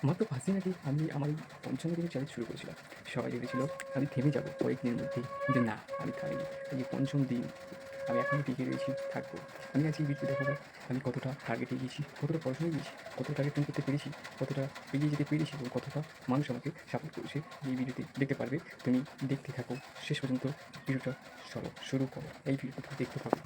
মাত্র 5 দিন আগে আমি আমার এই পঞ্চম দিনের চ্যালেঞ্জ শুরু করেছিলাম। সবাই ভেবেছিল আমি থেমে যাবো কয়েকদিনের মধ্যেই, কিন্তু না, আমি থামিনি। এই যে পঞ্চম দিন, আমি এখনও টিকে রয়েছি, থাকবো। আমি আজ এই ভিডিও দেখাবো আমি কতটা টার্গেটে গিয়েছি, কতটা পড়াশোনায় গিয়েছি, কতটা টার্গেট পূরণ করতে পেরেছি, কতটা এগিয়ে যেতে পেরেছি এবং কতটা মানুষ আমাকে সাপোর্ট করেছে এই ভিডিওতে দেখতে পারবে। তুমি দেখতে থাকো শেষ পর্যন্ত। ভিডিওটা চলো শুরু করো, এই ভিডিওটা দেখতে থাকো।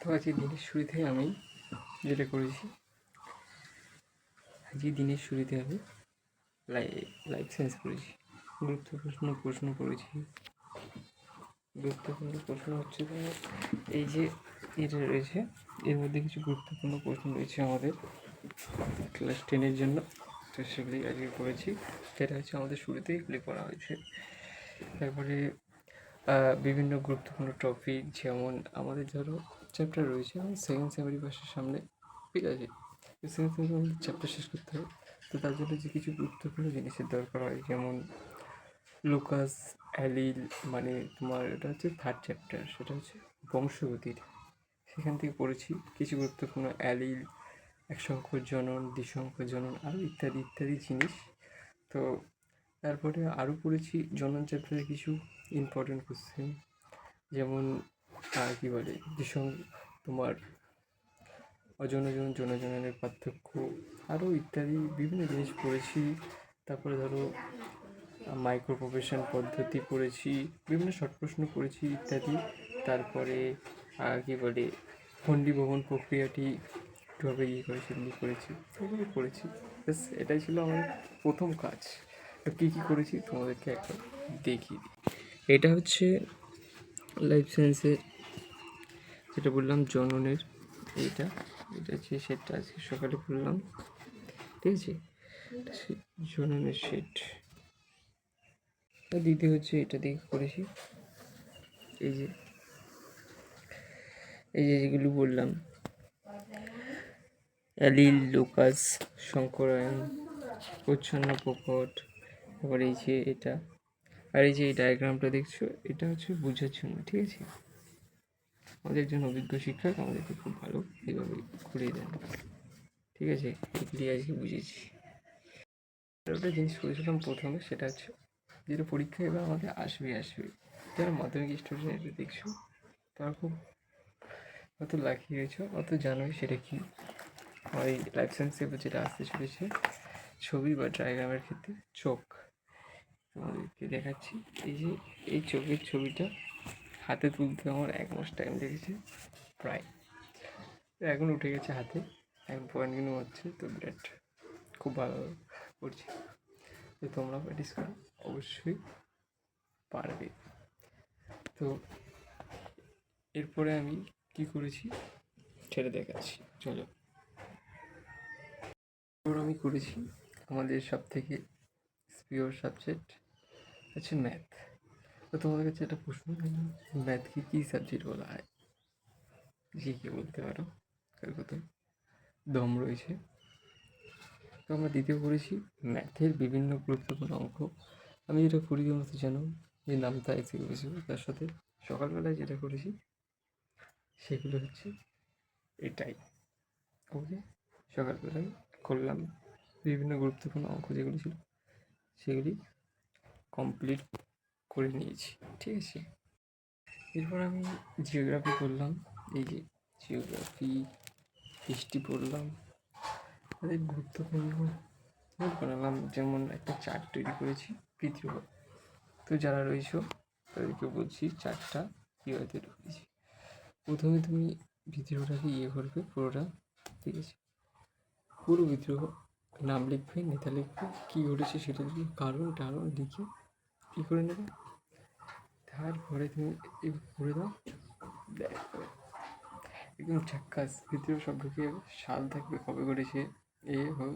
তো আজকে দিনের শুরুতে আমি যেটা করেছি, আজকে দিনের শুরুতে আমি লাইফ সায়েন্স করেছি। গুরুত্বপূর্ণ প্রশ্ন করেছি। গুরুত্বপূর্ণ প্রশ্ন হচ্ছে তোমার এই যে এটা রয়েছে, এর মধ্যে কিছু গুরুত্বপূর্ণ প্রশ্ন রয়েছে আমাদের ক্লাস 10-এর জন্য। তো সেগুলি আজকে করেছি, যেটা হচ্ছে আমাদের শুরুতেই এগুলি করা হয়েছে। তারপরে বিভিন্ন গুরুত্বপূর্ণ টপিক, যেমন আমাদের ধরো চ্যাপ্টার রয়েছে আমাদের সেকেন্ড সেমিস্টার পাশের সামনে, ঠিক আছে? তো সেকেন্ড সেমিস্টার আমাদের চ্যাপ্টার শেষ করতে হবে। তো তার জন্য যে কিছু গুরুত্বপূর্ণ জিনিসের দরকার হয়, যেমন লুকাস অ্যালিল, মানে তোমার এটা হচ্ছে থার্ড চ্যাপ্টার, সেটা হচ্ছে বংশগতির। সেখান থেকে পড়েছি কিছু গুরুত্বপূর্ণ অ্যালিল, এক সংখ্যক জনন, দ্বিসংখ্যক জনন, আরও ইত্যাদি ইত্যাদি জিনিস। তো তারপরে আরও পড়েছি জনন চ্যাপ্টারে কিছু ইম্পর্টেন্ট কোশ্চেন, যেমন কী বলে তোমার অজনজন জনজননের পার্থক্য, আরও ইত্যাদি বিভিন্ন জিনিস পড়েছি। তারপরে ধরো মাইক্রো প্রফেশন পদ্ধতি পড়েছি, বিভিন্ন শর্ট প্রশ্ন পড়েছি ইত্যাদি। তারপরে কী বলে খণ্ডীভবন প্রক্রিয়াটি কীভাবে করেছি সেগুলি করেছি, এগুলো করেছি। ব্যাস, এটাই ছিল আমার প্রথম কাজ। তো কী কী করেছি তোমাদেরকে একবার দেখিয়ে দিই। এটা হচ্ছে লাইফ সায়েন্সের, যেটা বললাম জননের, এটা এটা হচ্ছে সেটটা আজকে সকালে পড়লাম, ঠিক আছে? জননের সেট। দ্বিতীয় হচ্ছে এটা দিয়ে করেছি, এই যে যেগুলো বললাম, অ্যালিল, লুকাস, শঙ্করায়ন, প্রচ্ছন্ন প্রকট। তারপরে এই যে এটা, আর এই যে এই ডায়াগ্রামটা দেখছো, এটা হচ্ছে বোঝার জন্য, ঠিক আছে? আমাদের একজন অভিজ্ঞ শিক্ষক আমাদেরকে খুব ভালো এইভাবে ঘুরিয়ে দেন, ঠিক আছে? এগুলি আজকে বুঝেছি। আর একটা জিনিস করেছিলাম প্রথমে, সেটা হচ্ছে যেটা পরীক্ষা এবার আমাদের আসবে। যারা মাধ্যমিক স্টুডেন্ট এটা দেখছো, তারা খুব অত লাকি হয়েছো, অত জানোই সেটা কি। আমার এই লাইফ সায়েন্স পেপার যেটা আসতে চলেছে, ছবি বা ডায়াগ্রামের ক্ষেত্রে চোখ তোমাদেরকে দেখাচ্ছি। এই যে এই চোখের ছবিটা হাতে তুলতে আমার 1 মাস টাইম লেগেছে প্রায়। এখন উঠে গেছে হাতে, এখন পয়েন্টগুলো হচ্ছে, তো বিরাট খুব ভালো করছি। তো তোমরা প্র্যাকটিস করো, অবশ্যই পারবে। তো এরপরে আমি কি করেছি সেটা দেখাচ্ছি, চলো। এরপর আমি করেছি আমাদের সব থেকে প্রিয় সাবজেক্ট হচ্ছে ম্যাথ। তো তোমাদের কাছে একটা প্রশ্ন, ম্যাথকে কী সাবজেক্ট বলা হয়? যে কে বলতে পারো, কার কোথায় দম রয়েছে? তো আমরা দ্বিতীয় করেছি ম্যাথের বিভিন্ন গুরুত্বপূর্ণ অঙ্ক। আমি যেটা করি মতো জানো, যে নামটা এসে করেছি, তার সাথে সকালবেলায় যেটা করেছি সেগুলো হচ্ছে এটাই। ওকে, সকালবেলায় করলাম বিভিন্ন গুরুত্বপূর্ণ অঙ্ক যেগুলি ছিল সেগুলি কমপ্লিট করে নিয়েছি, ঠিক আছে? এরপর আমি জিওগ্রাফি করলাম, এই যে জিওগ্রাফি, হিস্ট্রি পড়লাম, তাদের গুরুত্বপূর্ণ নোট বানালাম। যেমন একটা চার্ট তৈরি করেছি বিদ্রোহ। তো যারা রয়েছে তাদেরকে বলছি চার্টটা কীভাবে তৈরি করেছি। প্রথমে তুমি বিদ্রোহটাকে করবে পুরোটা, ঠিক আছে? পুরো বিদ্রোহ নাম লিখবে, নেতা লিখবে, কী ঘটেছে সেটা লিখবে, কারণ টারণ লিখে কী করে নেবে। তারপরে তুমি করে দাও, দেখো একদম ঝাক্কাস বিদ্রোহ সব ঢুকে যাবে, সাল থাকবে কবে করেছে, হোক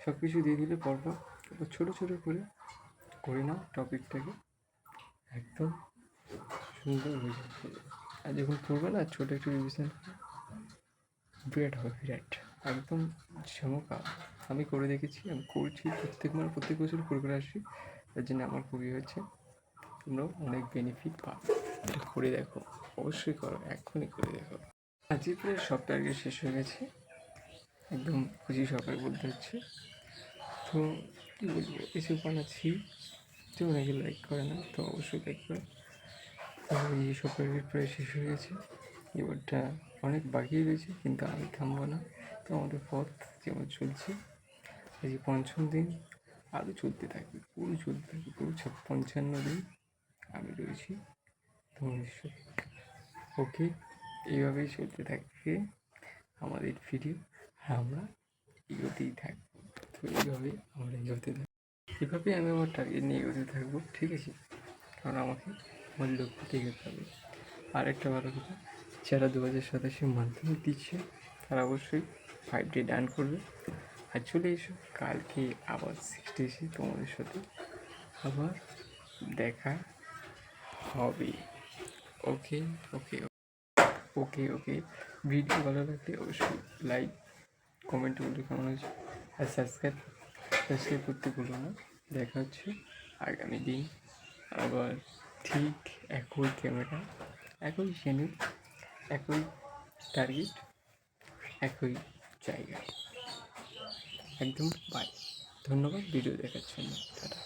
সব কিছু দিয়ে দিলে পরপর ছোটো ছোটো করে নাও টপিকটাকে, একদম সুন্দর হয়ে যাবে। আর যখন পড়বে না, ছোটো একটু রিভিশন বিরাট হবে, বিরাট। একদম ঝমকা আমি করে দেখেছি, আমি করছি প্রত্যেক বছর করে আসছি, তার জন্য আমার খুবই হয়েছে। তোমরাও অনেক বেনিফিট পাবে, এটা করে দেখো, অবশ্যই করো, এক্ষুনি করে দেখো। আজকে প্রায় সব টার্গেট শেষ হয়ে গেছে, একদম খুশি সকাল বলতে হচ্ছে। তো কী বলবো, এসব বানাচ্ছি, তো অনেকে লাইক করে না, তো অবশ্যই লাইক করে। তো এই সব টার্গেট প্রায় শেষ হয়ে গেছে, এবারটা অনেক বাকি রয়েছে, কিন্তু আমি থামবো না। তো আমাদের পথ যেমন চলছে, এই পঞ্চম দিন আরও চলতে থাকবে, পুরো চলতে থাকবে, পুরো 55 দিন আমি রয়েছি তোমাদের সাথে। ওকে, এইভাবেই চলতে থাকবে আমাদের ভিডিও, আমরা এগোতেই থাকবো। তো এইভাবেই আমরা এগোতে থাকবো, এভাবেই আমি আমার টার্গেট নিয়ে এগোতে থাকবো, ঠিক আছে? কারণ আমাকে আমার লক্ষ্যতে এগোতে হবে। আর একটা ভালো কথা, যারা 2027 মাধ্যমিক দিচ্ছে তারা অবশ্যই 5D ডান করবে। আর চলে এসো, কালকে আবার 60 তোমাদের সাথে আবার দেখা হবে। ওকে ওকে ওকে ওকে ভিডিও ভালো লাগলে অবশ্যই লাইক কমেন্ট বলে কেমন হয়েছে, আর সাবস্ক্রাইব করতে ভুলো না। দেখা হচ্ছে আগামী দিন আবার ঠিক একই ক্যামেরা, একই চ্যানেল, একই টার্গেট, একই জায়গায়। একদম বাই, ধন্যবাদ ভিডিও দেখার জন্য, টাটা।